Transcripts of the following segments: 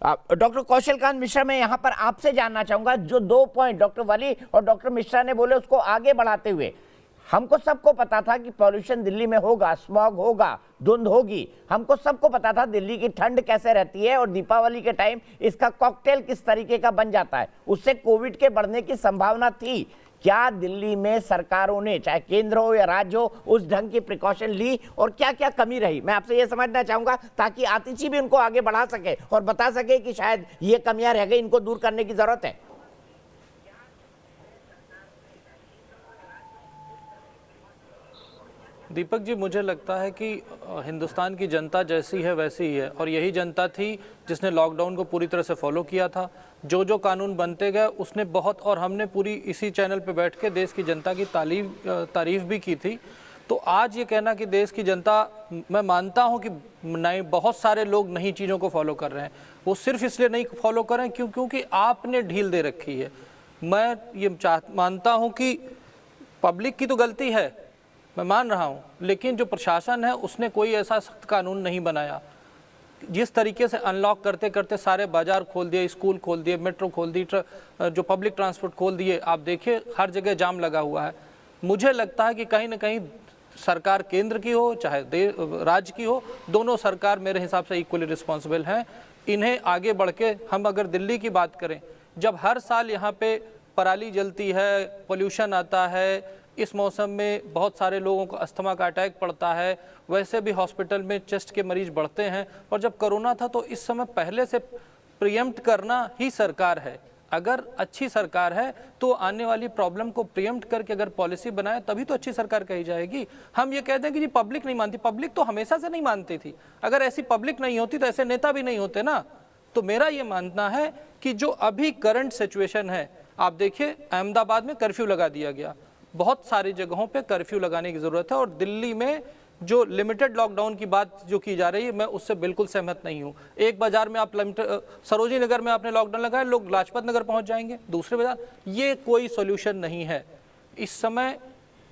Doctor Kaushalkant Mishra, मैं यहाँ पर आपसे जानना चाहूंगा, जो 2 पॉइंट डॉक्टर वली और डॉक्टर मिश्रा ने बोले उसको आगे बढ़ाते हुए, हमको सबको पता था कि पॉल्यूशन दिल्ली में होगा, स्मॉग होगा, धुंध होगी, हमको सबको पता था दिल्ली की ठंड कैसे रहती है और दीपावली के टाइम इसका कॉकटेल किस तरीके का बन जाता है, उससे कोविड के बढ़ने की संभावना थी। क्या दिल्ली में सरकारों ने, चाहे केंद्र हो या राज्य हो, उस ढंग की प्रिकॉशन ली और क्या क्या कमी रही? मैं आपसे ये समझना चाहूंगा ताकि आतिशी भी उनको आगे बढ़ा सके और बता सके कि शायद ये कमियां रह गई, इनको दूर करने की जरूरत है। दीपक जी, मुझे लगता है कि हिंदुस्तान की जनता जैसी है वैसी ही है, और यही जनता थी जिसने लॉकडाउन को पूरी तरह से फॉलो किया था। जो जो कानून बनते गए उसने बहुत, और हमने पूरी इसी चैनल पे बैठ के देश की जनता की तारीफ भी की थी। तो आज ये कहना कि देश की जनता, मैं मानता हूँ कि नहीं, बहुत सारे लोग नई चीज़ों को फॉलो कर रहे हैं, वो सिर्फ इसलिए नहीं फॉलो कर रहे हैं क्योंकि आपने ढील दे रखी है। मैं ये मानता हूँ कि पब्लिक की तो गलती है, मैं मान रहा हूँ, लेकिन जो प्रशासन है उसने कोई ऐसा सख्त कानून नहीं बनाया। जिस तरीके से अनलॉक करते करते सारे बाजार खोल दिए, स्कूल खोल दिए, मेट्रो खोल दी, जो पब्लिक ट्रांसपोर्ट खोल दिए, आप देखिए हर जगह जाम लगा हुआ है। मुझे लगता है कि कहीं ना कहीं सरकार केंद्र की हो चाहे राज्य की हो, दोनों सरकार मेरे हिसाब से इक्वली रिस्पॉन्सिबल हैं। इन्हें आगे बढ़ के, हम अगर दिल्ली की बात करें, जब हर साल यहाँ पे पराली जलती है, पोल्यूशन आता है, इस मौसम में बहुत सारे लोगों को अस्थमा का अटैक पड़ता है, वैसे भी हॉस्पिटल में चेस्ट के मरीज बढ़ते हैं। और जब कोरोना था तो इस समय पहले से प्रिएम्प्ट करना ही सरकार है। अगर अच्छी सरकार है तो आने वाली प्रॉब्लम को प्रिएम्प्ट करके अगर पॉलिसी बनाए तभी तो अच्छी सरकार कही जाएगी। हम ये कहते हैं कि जी पब्लिक नहीं मानती, पब्लिक तो हमेशा से नहीं मानती थी। अगर ऐसी पब्लिक नहीं होती तो ऐसे नेता भी नहीं होते ना। तो मेरा ये मानना है कि जो अभी करंट सिचुएशन है, आप देखिए अहमदाबाद में कर्फ्यू लगा दिया गया, बहुत सारी जगहों पे कर्फ्यू लगाने की ज़रूरत है। और दिल्ली में जो लिमिटेड लॉकडाउन की बात जो की जा रही है, मैं उससे बिल्कुल सहमत नहीं हूँ। एक बाजार में आप सरोजिनी नगर में आपने लॉकडाउन लगाया, लोग लाजपत नगर पहुँच जाएंगे, दूसरे बाजार, ये कोई सोल्यूशन नहीं है। इस समय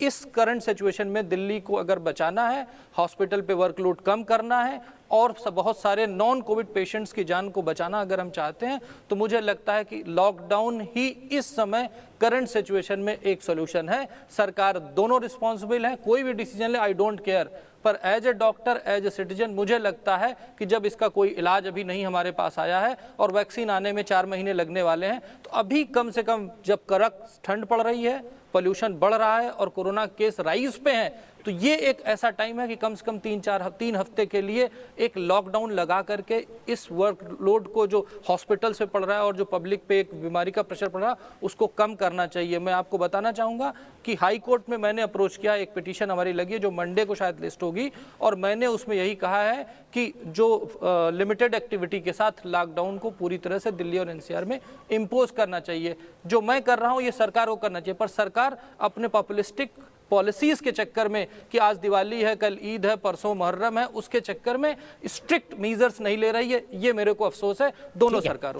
इस करंट सिचुएशन में दिल्ली को अगर बचाना है, हॉस्पिटल पे वर्कलोड कम करना है और बहुत सारे नॉन कोविड पेशेंट्स की जान को बचाना अगर हम चाहते हैं, तो मुझे लगता है कि लॉकडाउन ही इस समय करंट सिचुएशन में एक सोल्यूशन है। सरकार दोनों रिस्पॉन्सिबल है, कोई भी डिसीजन ले, आई डोंट केयर, पर as a doctor, as a citizen, मुझे लगता है कि जब इसका कोई इलाज अभी नहीं हमारे पास आया है और वैक्सीन आने में 4 महीने लगने वाले हैं, तो अभी कम से कम, जब कड़क ठंड पड़ रही है, पोल्यूशन बढ़ रहा है और कोरोना केस राइज पे हैं, तो ये एक ऐसा टाइम है कि कम से कम 3 हफ्ते के लिए एक लॉकडाउन लगा करके इस वर्कलोड को जो हॉस्पिटल से पड़ रहा है और जो पब्लिक पे एक बीमारी का प्रेशर पड़ रहा है, उसको कम करना चाहिए। मैं आपको बताना चाहूँगा कि हाई कोर्ट में मैंने अप्रोच किया, एक पिटीशन हमारी लगी है जो मंडे को शायद लिस्ट होगी, और मैंने उसमें यही कहा है कि जो लिमिटेड एक्टिविटी के साथ लॉकडाउन को पूरी तरह से दिल्ली और एनसीआर में इम्पोज करना चाहिए। जो मैं कर रहा हूँ ये सरकार को करना चाहिए, पर सरकार अपने पॉपुलिस्टिक पॉलिसीज के चक्कर में कि आज दिवाली है, कल ईद है, परसों मुहर्रम है, उसके चक्कर में स्ट्रिक्ट मेजर्स नहीं ले रही है। ये मेरे को अफसोस है दोनों सरकारों।